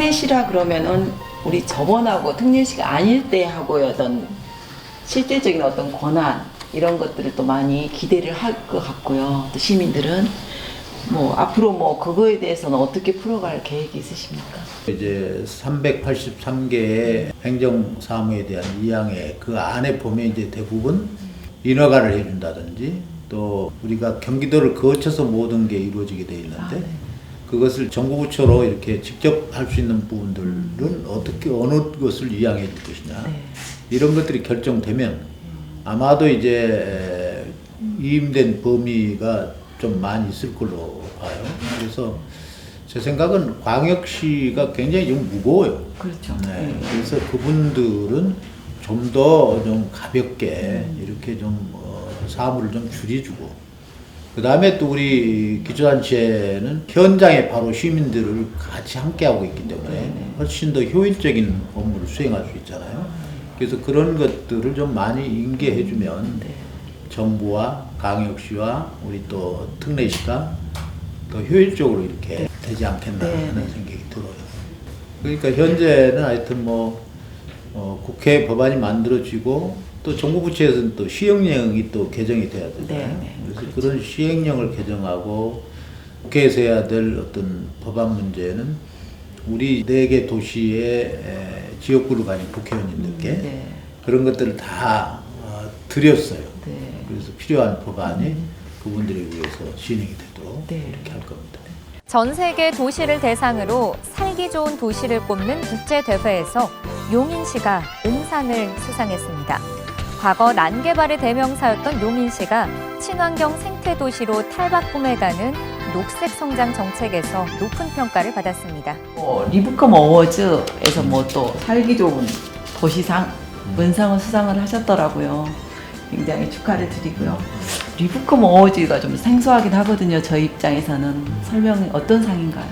특례시라 그러면은 우리 저번하고 특례시가 아닐 때 하고의 어떤 실질적인 어떤 권한 이런 것들을 또 많이 기대를 할 것 같고요. 또 시민들은 뭐 앞으로 뭐 그거에 대해서는 어떻게 풀어갈 계획이 있으십니까? 이제 383개의 행정사무에 대한 이양에 그 안에 보면 이제 대부분 인허가를 해준다든지 또 우리가 경기도를 거쳐서 모든 게 이루어지게 돼 있는데 그것을 정부부처로 이렇게 직접 할 수 있는 부분들은 어떻게 어느 것을 이양해 줄 것이냐 이런 것들이 결정되면 아마도 이제 위임된 범위가 좀 많이 있을 걸로 봐요. 그래서 제 생각은 광역시가 굉장히 좀 무거워요. 그렇죠. 네. 그래서 그분들은 좀 더 좀 가볍게 이렇게 좀 사무를 좀 줄여주고 그 다음에 또 우리 기초단체는 현장에 바로 시민들을 같이 함께하고 있기 때문에 훨씬 더 효율적인 업무를 수행할 수 있잖아요. 그래서 그런 것들을 좀 많이 인계해주면 정부와 강역시와 우리 또 특례시가 더 효율적으로 이렇게 되지 않겠나 하는 생각이 들어요. 그러니까 현재는 하여튼 국회 법안이 만들어지고 또 정부 부처에서는 또 시행령이 또 개정이 돼야 되잖아요. 그래서 그런 시행령을 개정하고 국회에서 해야 될 어떤 법안 문제는 우리 4개 도시의 지역구를 가진 국회의원님들께 그런 것들을 다 드렸어요. 그래서 필요한 법안이 그분들을 위해서 진행이 되도록 이렇게 할 겁니다. 전 세계 도시를 대상으로 살기 좋은 도시를 꼽는 국제대회에서 용인시가 은상을 수상했습니다. 과거 난개발의 대명사였던 용인시가 친환경 생태도시로 탈바꿈해가는 녹색 성장 정책에서 높은 평가를 받았습니다. 리브컴 어워즈에서 또 살기 좋은 도시상 은상을 수상을 하셨더라고요. 굉장히 축하를 드리고요. 리브컴 어워즈가 좀 생소하긴 하거든요. 저희 입장에서는 설명이 어떤 상인가요?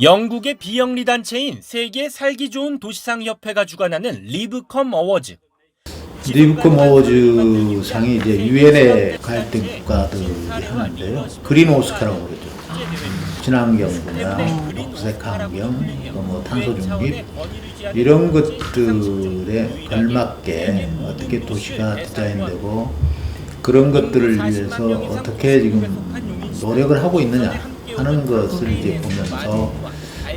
영국의 비영리 단체인 세계 살기 좋은 도시상 협회가 주관하는 리브컴 어워즈. 리브컴 어워즈 상이 이제 유엔의 가입된 국가들이 하는데요. 그린 오스카라고 그러죠. 친환경 분야, 녹색 환경, 또 탄소 중립 이런 것들에 걸맞게 어떻게 도시가 디자인되고 그런 것들을 위해서 어떻게 지금 노력을 하고 있느냐 하는 것을 이제 보면서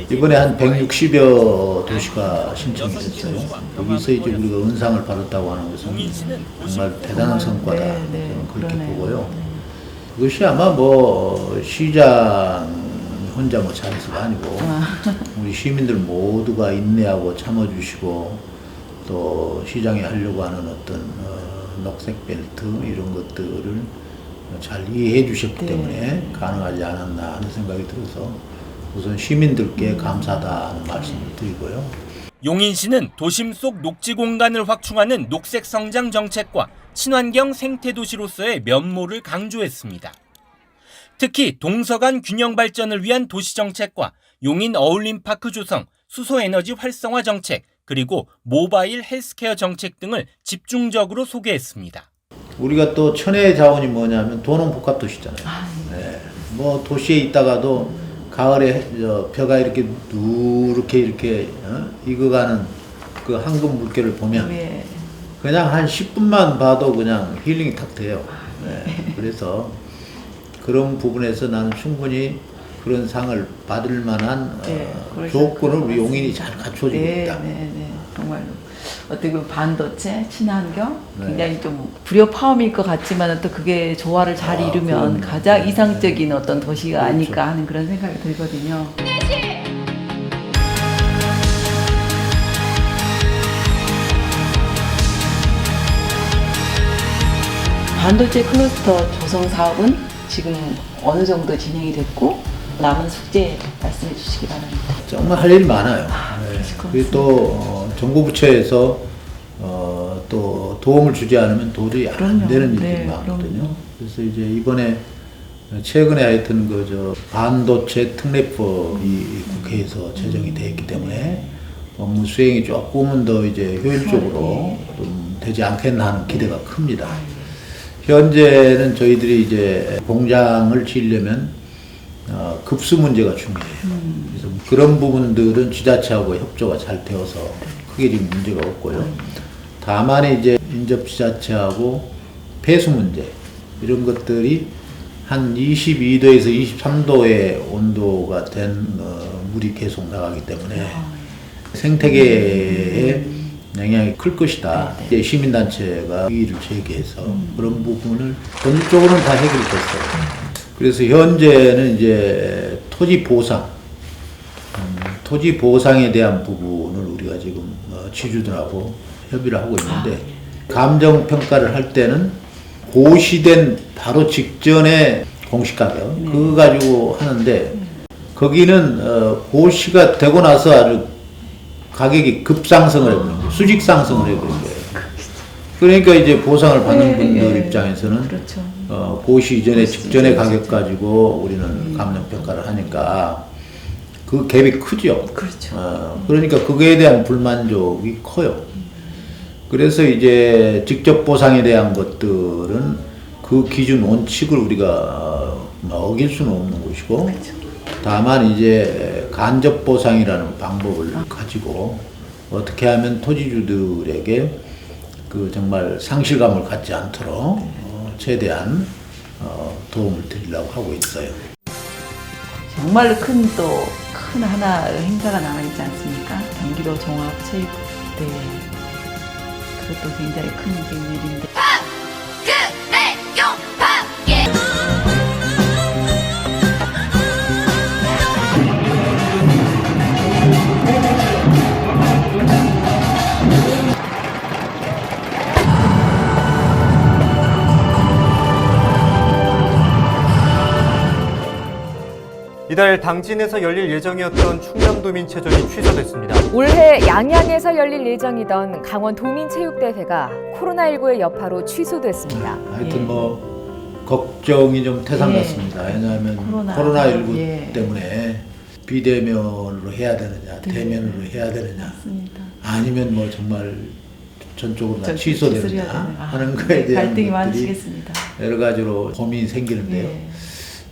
이번에 한 160여 도시가 신청이 됐어요. 여기서 이제 우리가 은상을 받았다고 하는 것은 정말 대단한 성과다. 저는 그렇게 보고요. 그것이 아마 시장 혼자 잘해서가 아니고 우리 시민들 모두가 인내하고 참아주시고 또 시장에 하려고 하는 어떤 녹색 벨트 이런 것들을 잘 이해해 주셨기 때문에 가능하지 않았나 하는 생각이 들어서 우선 시민들께 감사하다는 말씀을 드리고요. 용인시는 도심 속 녹지 공간을 확충하는 녹색 성장 정책과 친환경 생태도시로서의 면모를 강조했습니다. 특히 동서간 균형 발전을 위한 도시 정책과 용인 어울림파크 조성, 수소에너지 활성화 정책, 그리고 모바일 헬스케어 정책 등을 집중적으로 소개했습니다. 우리가 또 천혜의 자원이 뭐냐면 도농복합도시잖아요. 도시에 있다가도 가을에 벼가 이렇게 누렇게 이렇게 익어가는 그 황금 물결을 보면 그냥 한 10분만 봐도 그냥 힐링이 탁 돼요. 그래서 그런 부분에서 나는 충분히 그런 상을 받을 만한 조건을 우리 용인이 잘 갖춰주고 있다. 정말로 어떻게 보면 반도체, 친환경 굉장히 좀 불협화음일 것 같지만 또 그게 조화를 잘 이루면 가장 이상적인 어떤 도시가 아닐까 하는 그런 생각이 들거든요. 반도체 클러스터 조성 사업은 지금 어느 정도 진행이 됐고 남은 숙제 말씀해 주시기 바랍니다. 정말 할 일이 많아요. 그리고 또 정부 부처에서 또 도움을 주지 않으면 도저히 안 되는 일들이 많거든요. 그래서 이제 이번에 최근에 하여튼 반도체 특례법이 국회에서 제정이 되었기 때문에 업무 수행이 조금은 더 이제 효율적으로 좀 되지 않겠나 하는 기대가 큽니다. 현재는 저희들이 이제 공장을 지으려면 급수 문제가 중요해요. 그래서 그런 부분들은 지자체하고 협조가 잘 되어서 크게 지금 문제가 없고요. 다만 이제 인접 지자체하고 폐수 문제 이런 것들이 한 22도에서 23도의 온도가 된 물이 계속 나가기 때문에 생태계에 영향이 클 것이다. 이제 시민단체가 이의를 제기해서 그런 부분을 전적으로는 다 해결이 됐어요. 그래서 현재는 이제 토지 보상에 대한 부분을 우리가 지금 지주들하고 협의를 하고 있는데 감정 평가를 할 때는 고시된 바로 직전에 공시가격 그거 가지고 하는데 거기는 고시가 되고 나서 아주 가격이 급상승을 해버린 거예요. 수직 상승을 해버린 거예요. 그러니까 이제 보상을 받는 분들 입장에서는 그렇죠. 고시 이전에 직전의 가격 가지고 우리는 감정 평가를 하니까 그 갭이 크죠. 그렇죠. 그러니까 그거에 대한 불만족이 커요. 그래서 이제 직접 보상에 대한 것들은 그 기준 원칙을 우리가 어길 수는 없는 것이고 다만 이제 간접 보상이라는 방법을 가지고 어떻게 하면 토지주들에게 그 정말 상실감을 갖지 않도록 최대한 도움을 드리려고 하고 있어요. 정말로 큰 하나의 행사가 남아있지 않습니까? 경기도 종합체육대회. 그것도 굉장히 큰 일인데. 이달 당진에서 열릴 예정이었던 충남도민체전이 취소됐습니다. 올해 양양에서 열릴 예정이던 강원 도민체육대회가 코로나19의 여파로 취소됐습니다. 하여튼 뭐 걱정이 좀 태산 같습니다. 왜냐하면 코로나19 때문에 비대면으로 해야 되느냐, 대면으로 해야 되느냐, 아니면 뭐 정말 전적으로 다 취소되느냐 하는 거에 대한 갈등이 것들이 많으시겠습니다. 여러 가지로 고민이 생기는데요.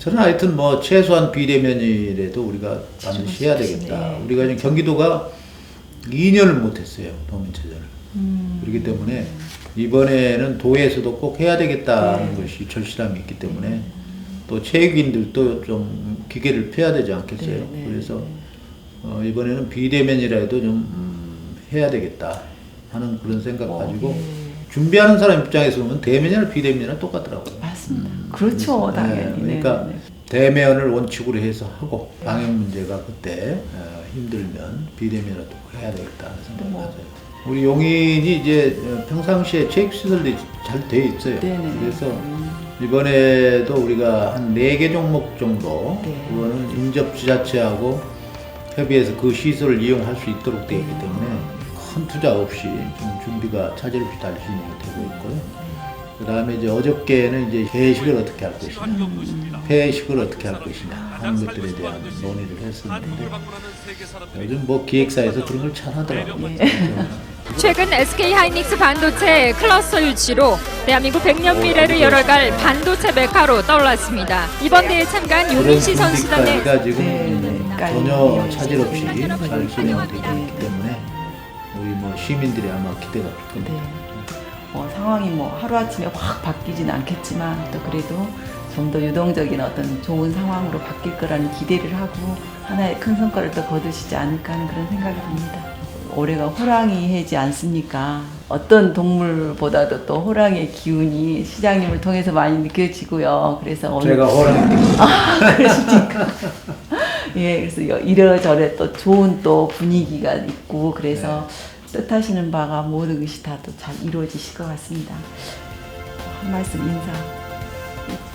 저는 하여튼 뭐 최소한 비대면이라도 우리가 반드시 해야 되겠다. 우리가 지금 경기도가 2년을 못했어요, 도민체전을. 그렇기 때문에 이번에는 도에서도 꼭 해야 되겠다는 것이 절실함이 있기 때문에 또 체육인들도 좀 기계를 펴야 되지 않겠어요. 그래서 이번에는 비대면이라도 좀 해야 되겠다 하는 그런 생각 가지고 준비하는 사람 입장에서 보면 대면이나 비대면이나 똑같더라고요. 맞습니다. 그렇죠, 당연히. 그러니까 대면을 원칙으로 해서 하고 방역 문제가 그때 힘들면 비대면으로 해야 되겠다는 생각을 가져요. 우리 용인이 이제 평상시에 체육시설들이 잘 돼 있어요. 그래서 이번에도 우리가 한 4개 종목 정도 그거는 인접지자체하고 협의해서 그 시설을 이용할 수 있도록 되어 있기 때문에 큰 투자 없이 좀 준비가 차질 없이 잘 진행이 되고 있고요. 그 다음에 이제 어저께는 이제 회식을 어떻게 할 것이냐, 폐식을 어떻게 할 것이냐 하는 것들에 대한 논의를 했었는데 요즘 뭐 기획사에서 그런 걸 잘 하더라고요. 최근 SK하이닉스 반도체 클러스터 유치로 대한민국 100년 미래를 열어갈 반도체 메카로 떠올랐습니다. 이번 대회에 참가한 용인시 선수단의 지금 전혀 차질 없이 잘 진행되고 있기 때문에 우리 뭐 시민들이 아마 기대가 클 겁니다. 상황이 뭐 하루아침에 확 바뀌지는 않겠지만 또 그래도 좀 더 유동적인 어떤 좋은 상황으로 바뀔 거라는 기대를 하고 하나의 큰 성과를 또 거두시지 않을까 하는 그런 생각이 듭니다. 올해가 호랑이 해지 않습니까? 어떤 동물보다도 또 호랑이의 기운이 시장님을 통해서 많이 느껴지고요. 그래서 제가 호랑이. 그러시니까. 예, 그래서 이래저래 또 좋은 또 분위기가 있고 그래서 뜻하시는 바가 모든 것이 다 또 잘 이루어지실 것 같습니다. 한 말씀 인사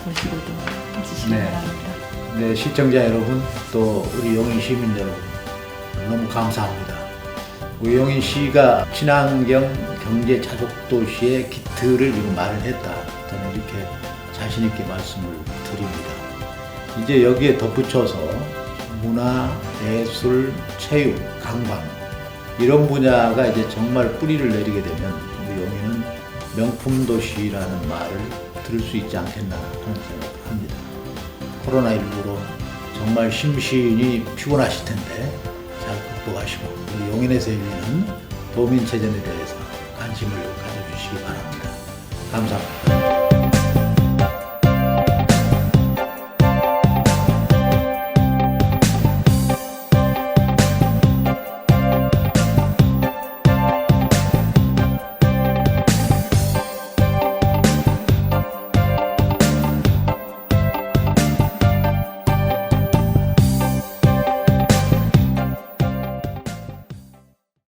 보시고도 해주시기 바랍니다. 네, 시청자 여러분 또 우리 용인 시민 여러분 너무 감사합니다. 우리 용인시가 친환경 경제 자족 도시의 기틀을 지금 마련했다. 저는 이렇게 자신 있게 말씀을 드립니다. 이제 여기에 덧붙여서 문화, 예술, 체육, 관광 이런 분야가 이제 정말 뿌리를 내리게 되면 우리 용인은 명품 도시라는 말을 들을 수 있지 않겠나 하는 생각을 합니다. 코로나19로 정말 심신이 피곤하실 텐데 잘 극복하시고 우리 용인에서 열리는 도민체전에 대해서 관심을 가져주시기 바랍니다. 감사합니다.